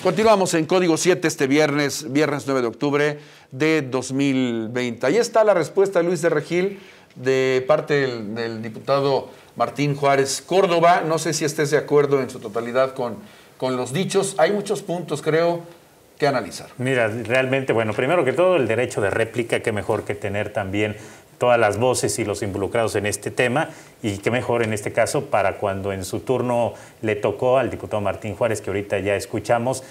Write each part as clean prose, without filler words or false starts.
Continuamos en Código 7 este viernes 9 de octubre de 2020. Ahí está la respuesta, Luis de Regil, de parte del diputado Martín Juárez Córdoba. No sé si estés de acuerdo en su totalidad con los dichos. Hay muchos puntos, creo, que analizar. Mira, realmente, bueno, primero que todo, el derecho de réplica, qué mejor que tener también todas las voces y los involucrados en este tema, y qué mejor en este caso para cuando en su turno le tocó al diputado Martín Juárez, que ahorita ya escuchamos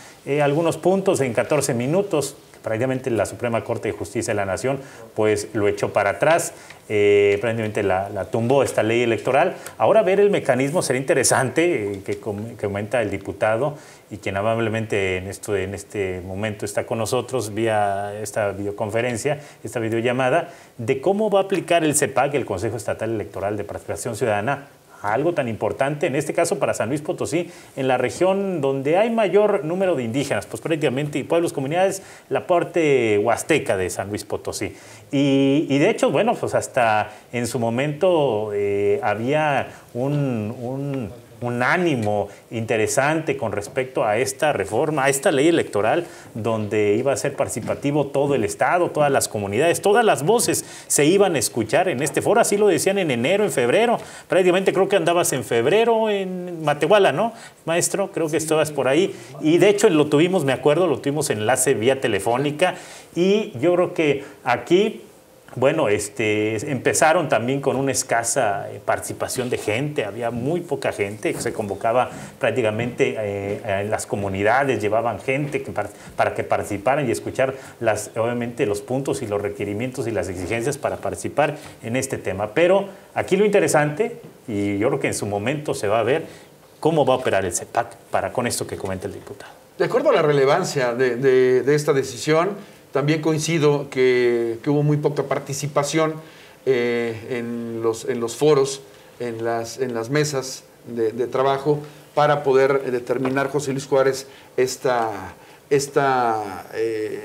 algunos puntos en 14 minutos, prácticamente la Suprema Corte de Justicia de la Nación pues lo echó para atrás, prácticamente la tumbó esta ley electoral. Ahora ver el mecanismo será interesante, que comenta el diputado y quien amablemente en este momento está con nosotros vía esta videoconferencia, esta videollamada, de cómo va a aplicar el CEPAC, el Consejo Estatal Electoral de Participación Ciudadana, algo tan importante, en este caso para San Luis Potosí, en la región donde hay mayor número de indígenas, pues prácticamente, y pueblos, comunidades, la parte huasteca de San Luis Potosí. Y de hecho, bueno, pues hasta en su momento había un ánimo interesante con respecto a esta reforma, a esta ley electoral, donde iba a ser participativo todo el Estado, todas las comunidades, todas las voces se iban a escuchar en este foro. Así lo decían en enero, en febrero. Prácticamente creo que andabas en febrero en Matehuala, ¿no, maestro? Creo que estabas por ahí. Y de hecho lo tuvimos, me acuerdo, lo tuvimos en enlace vía telefónica. Y yo creo que aquí, bueno, empezaron también con una escasa participación de gente, había muy poca gente, se convocaba prácticamente en las comunidades, llevaban gente para que participaran y escuchar obviamente los puntos y los requerimientos y las exigencias para participar en este tema. Pero aquí lo interesante, y yo creo que en su momento se va a ver cómo va a operar el CEPAC con esto que comenta el diputado. De acuerdo a la relevancia de esta decisión, también coincido que hubo muy poca participación en los foros, en las mesas de trabajo para poder determinar, José Luis Juárez, esta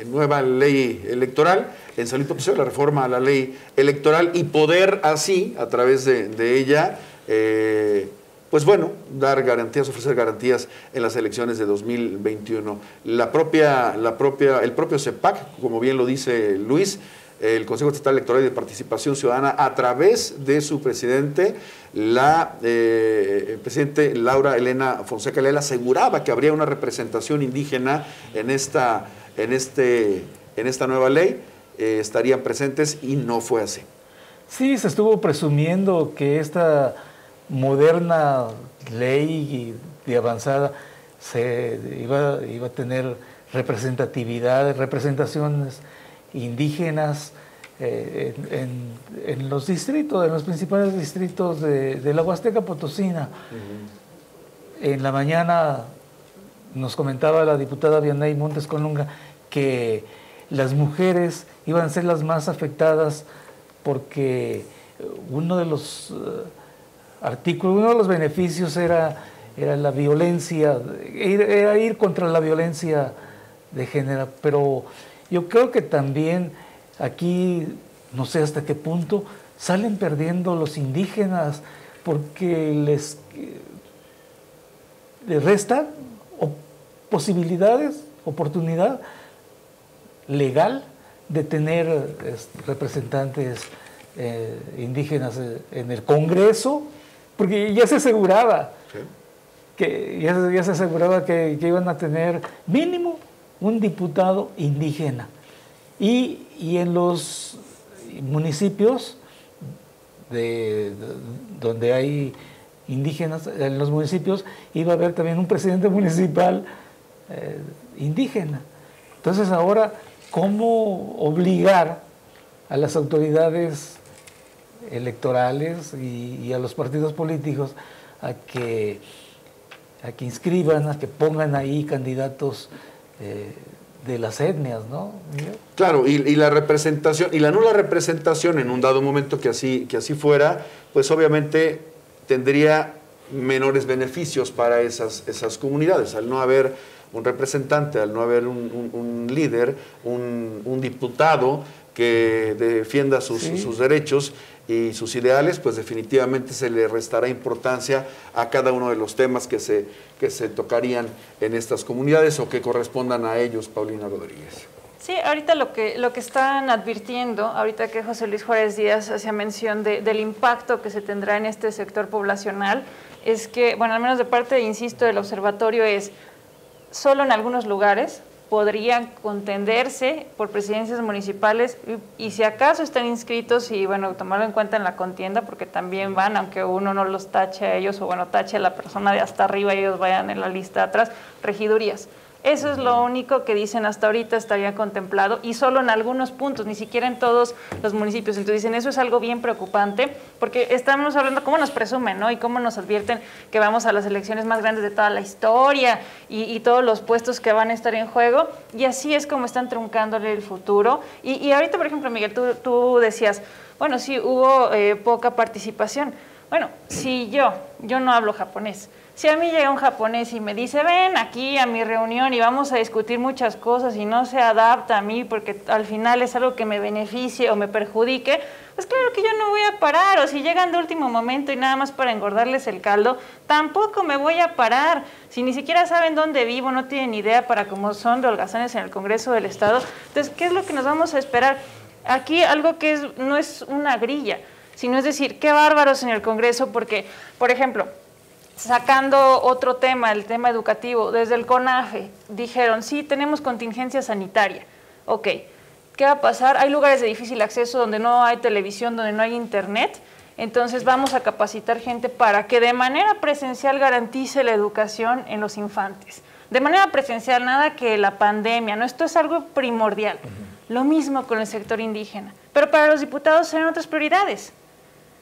nueva ley electoral en San Luis Potosí, la reforma a la ley electoral, y poder así, a través de ella, pues bueno, dar garantías, ofrecer garantías en las elecciones de 2021. El propio CEPAC, como bien lo dice Luis, el Consejo Estatal Electoral y de Participación Ciudadana, a través de su presidente, el presidente Laura Elena Fonseca Leal, aseguraba que habría una representación indígena en esta nueva ley, estarían presentes, y no fue así. Sí, se estuvo presumiendo que esta moderna ley de avanzada iba a tener representaciones indígenas en los distritos, en los principales distritos de la Huasteca Potosina. En la mañana nos comentaba la diputada Vianey Montes Colunga que las mujeres iban a ser las más afectadas porque uno de los beneficios era la violencia, era ir contra la violencia de género. Pero yo creo que también aquí, no sé hasta qué punto, salen perdiendo los indígenas porque les resta posibilidades, oportunidad legal de tener representantes indígenas en el Congreso, porque ya se aseguraba, ¿sí?, que iban a tener mínimo un diputado indígena. Y en los municipios donde hay indígenas, en los municipios iba a haber también un presidente municipal indígena. Entonces ahora, ¿cómo obligar a las autoridades electorales y a los partidos políticos a que inscriban, a que pongan ahí candidatos de las etnias, ¿no? Claro, y la representación, y la nula representación en un dado momento que así fuera, pues obviamente tendría menores beneficios para esas comunidades, al no haber un representante, al no haber un líder, un diputado que defienda sus derechos, y sus ideales, pues definitivamente se le restará importancia a cada uno de los temas que se tocarían en estas comunidades o que correspondan a ellos, Paulina Rodríguez. Sí, ahorita lo que están advirtiendo, ahorita que José Luis Juárez Díaz hacía mención del impacto que se tendrá en este sector poblacional, es que, bueno, al menos de parte, insisto, del observatorio es, solo en algunos lugares podrían contenderse por presidencias municipales y si acaso están inscritos y, bueno, tomarlo en cuenta en la contienda, porque también van, aunque uno no los tache a ellos o, bueno, tache a la persona de hasta arriba y ellos vayan en la lista de atrás, regidurías. Eso es lo único que dicen hasta ahorita estaría contemplado y solo en algunos puntos, ni siquiera en todos los municipios. Entonces dicen, eso es algo bien preocupante porque estamos hablando cómo nos presumen, ¿no? Y cómo nos advierten que vamos a las elecciones más grandes de toda la historia y todos los puestos que van a estar en juego. Y así es como están truncándole el futuro. Y ahorita, por ejemplo, Miguel, tú decías, bueno, sí, hubo poca participación. Bueno, si yo no hablo japonés, si a mí llega un japonés y me dice, ven aquí a mi reunión y vamos a discutir muchas cosas y no se adapta a mí porque al final es algo que me beneficie o me perjudique, pues claro que yo no voy a parar. O si llegan de último momento y nada más para engordarles el caldo, tampoco me voy a parar. Si ni siquiera saben dónde vivo, no tienen idea para cómo son de holgazanes en el Congreso del Estado, entonces, ¿qué es lo que nos vamos a esperar? Aquí algo que no es una grilla, sino es decir, qué bárbaros en el Congreso porque, por ejemplo, sacando otro tema, el tema educativo, desde el CONAFE dijeron, sí, tenemos contingencia sanitaria. Ok, ¿qué va a pasar? Hay lugares de difícil acceso donde no hay televisión, donde no hay internet, entonces vamos a capacitar gente para que de manera presencial garantice la educación en los infantes. De manera presencial, nada que la pandemia, ¿no? Esto es algo primordial. Lo mismo con el sector indígena. Pero para los diputados serán otras prioridades.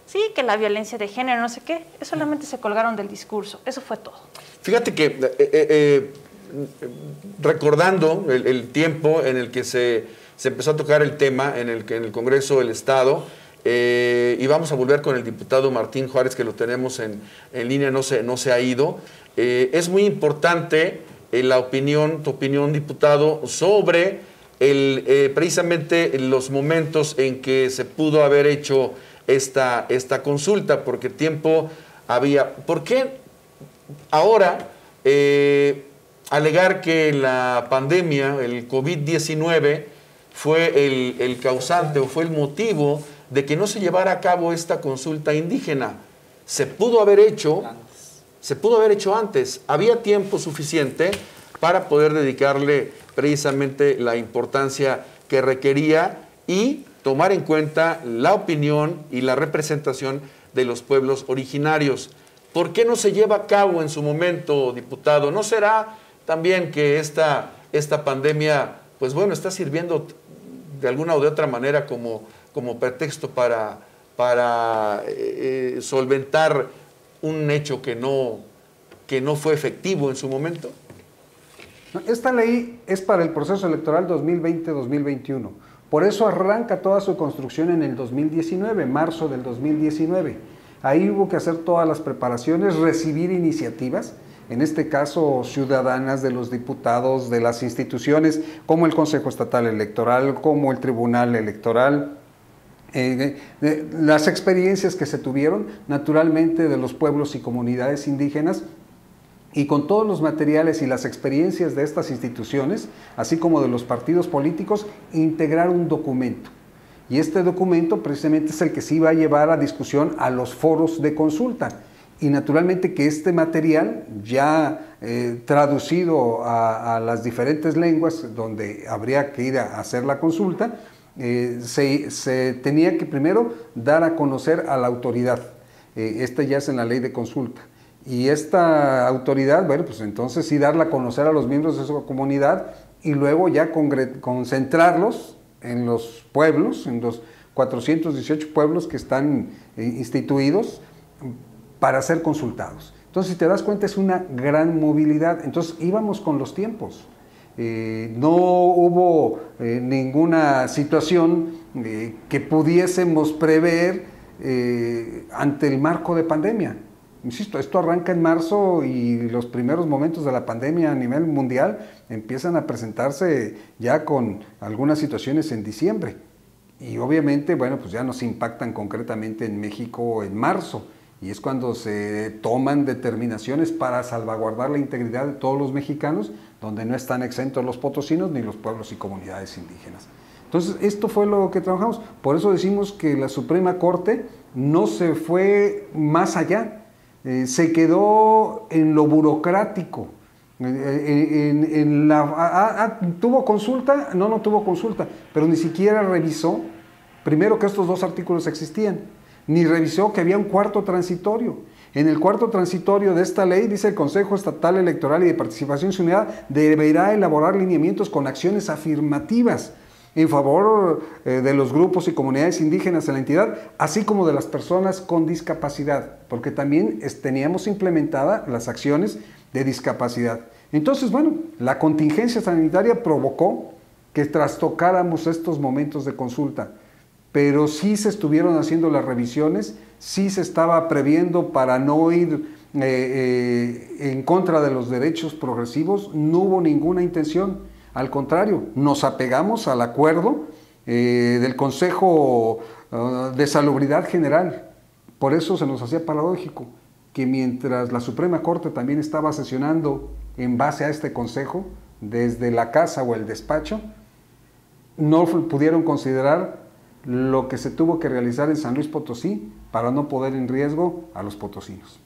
Sí, que la violencia de género, no sé qué, solamente se colgaron del discurso, eso fue todo. Fíjate que recordando el tiempo en el que se empezó a tocar el tema en el Congreso del Estado, y vamos a volver con el diputado Martín Juárez, que lo tenemos en línea, no se ha ido. Es muy importante tu opinión, diputado, sobre precisamente los momentos en que se pudo haber hecho esta consulta, porque tiempo había. ¿Por qué ahora alegar que la pandemia, el COVID-19, fue el causante o fue el motivo de que no se llevara a cabo esta consulta indígena? Se pudo haber hecho antes. Había tiempo suficiente para poder dedicarle precisamente la importancia que requería y tomar en cuenta la opinión y la representación de los pueblos originarios. ¿Por qué no se lleva a cabo en su momento, diputado? ¿No será también que esta pandemia, pues bueno, está sirviendo de alguna o de otra manera como pretexto para solventar un hecho que no fue efectivo en su momento? Esta ley es para el proceso electoral 2020-2021. Por eso arranca toda su construcción en el 2019, marzo del 2019. Ahí hubo que hacer todas las preparaciones, recibir iniciativas, en este caso ciudadanas, de los diputados, de las instituciones, como el Consejo Estatal Electoral, como el Tribunal Electoral, las experiencias que se tuvieron, naturalmente, de los pueblos y comunidades indígenas, y con todos los materiales y las experiencias de estas instituciones, así como de los partidos políticos, integrar un documento. Y este documento precisamente es el que se iba a llevar a discusión a los foros de consulta. Y naturalmente que este material, ya traducido a las diferentes lenguas donde habría que ir a hacer la consulta, se tenía que primero dar a conocer a la autoridad. Esta ya es en la ley de consulta. Y esta autoridad, bueno, pues entonces sí darla a conocer a los miembros de su comunidad y luego ya concentrarlos en los pueblos, en los 418 pueblos que están instituidos para ser consultados. Entonces, si te das cuenta, es una gran movilidad. Entonces, íbamos con los tiempos. No hubo ninguna situación que pudiésemos prever ante el marco de pandemia. Insisto, esto arranca en marzo y los primeros momentos de la pandemia a nivel mundial empiezan a presentarse ya con algunas situaciones en diciembre. Y obviamente, bueno, pues ya nos impactan concretamente en México en marzo, y es cuando se toman determinaciones para salvaguardar la integridad de todos los mexicanos, donde no están exentos los potosinos ni los pueblos y comunidades indígenas. Entonces, esto fue lo que trabajamos. Por eso decimos que la Suprema Corte no se fue más allá, se quedó en lo burocrático. ¿Tuvo consulta? No tuvo consulta, pero ni siquiera revisó, primero, que estos dos artículos existían, ni revisó que había un cuarto transitorio. En el cuarto transitorio de esta ley dice: el Consejo Estatal Electoral y de Participación Ciudadana deberá elaborar lineamientos con acciones afirmativas en favor de los grupos y comunidades indígenas en la entidad, así como de las personas con discapacidad, porque también teníamos implementadas las acciones de discapacidad. Entonces, bueno, la contingencia sanitaria provocó que trastocáramos estos momentos de consulta, pero sí se estuvieron haciendo las revisiones, sí se estaba previendo para no ir en contra de los derechos progresivos, no hubo ninguna intención. Al contrario, nos apegamos al acuerdo del Consejo de Salubridad General. Por eso se nos hacía paradójico que mientras la Suprema Corte también estaba sesionando en base a este consejo, desde la casa o el despacho, no pudieron considerar lo que se tuvo que realizar en San Luis Potosí para no poner en riesgo a los potosinos.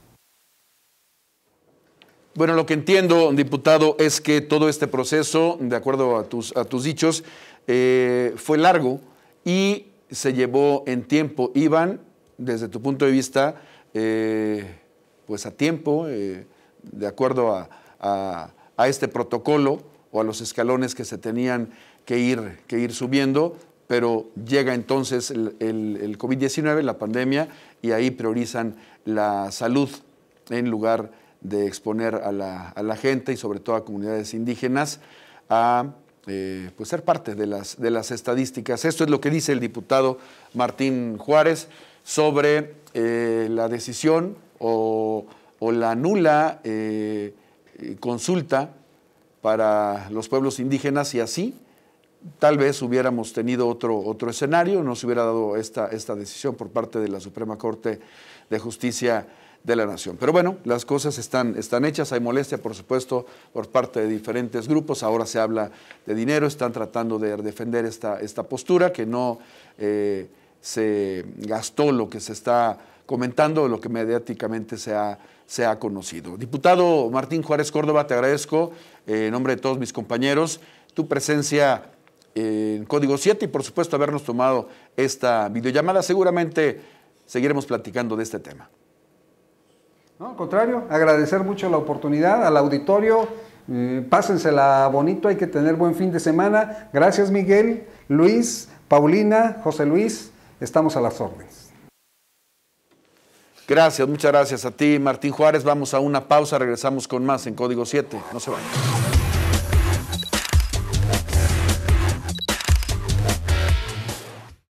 Bueno, lo que entiendo, diputado, es que todo este proceso, de acuerdo a tus dichos, fue largo y se llevó en tiempo. Iban, desde tu punto de vista, pues a tiempo, de acuerdo a este protocolo o a los escalones que se tenían que ir subiendo, pero llega entonces el COVID-19, la pandemia, y ahí priorizan la salud en lugar de exponer a la gente y sobre todo a comunidades indígenas a pues ser parte de las estadísticas. Esto es lo que dice el diputado Martín Juárez sobre la decisión o la nula consulta para los pueblos indígenas, y así tal vez hubiéramos tenido otro escenario, no se hubiera dado esta decisión por parte de la Suprema Corte de Justicia de la Nación. Pero bueno, las cosas están hechas, hay molestia, por supuesto, por parte de diferentes grupos. Ahora se habla de dinero, están tratando de defender esta postura, que no se gastó lo que se está comentando, lo que mediáticamente se ha conocido. Diputado Martín Juárez Córdoba, te agradezco en nombre de todos mis compañeros tu presencia en Código 7 y por supuesto habernos tomado esta videollamada. Seguramente seguiremos platicando de este tema. No, al contrario, agradecer mucho la oportunidad al auditorio, pásensela bonito, hay que tener buen fin de semana. Gracias, Miguel, Luis, Paulina, José Luis, estamos a las órdenes. Gracias, muchas gracias a ti, Martín Juárez. Vamos a una pausa, regresamos con más en Código 7. No se vayan.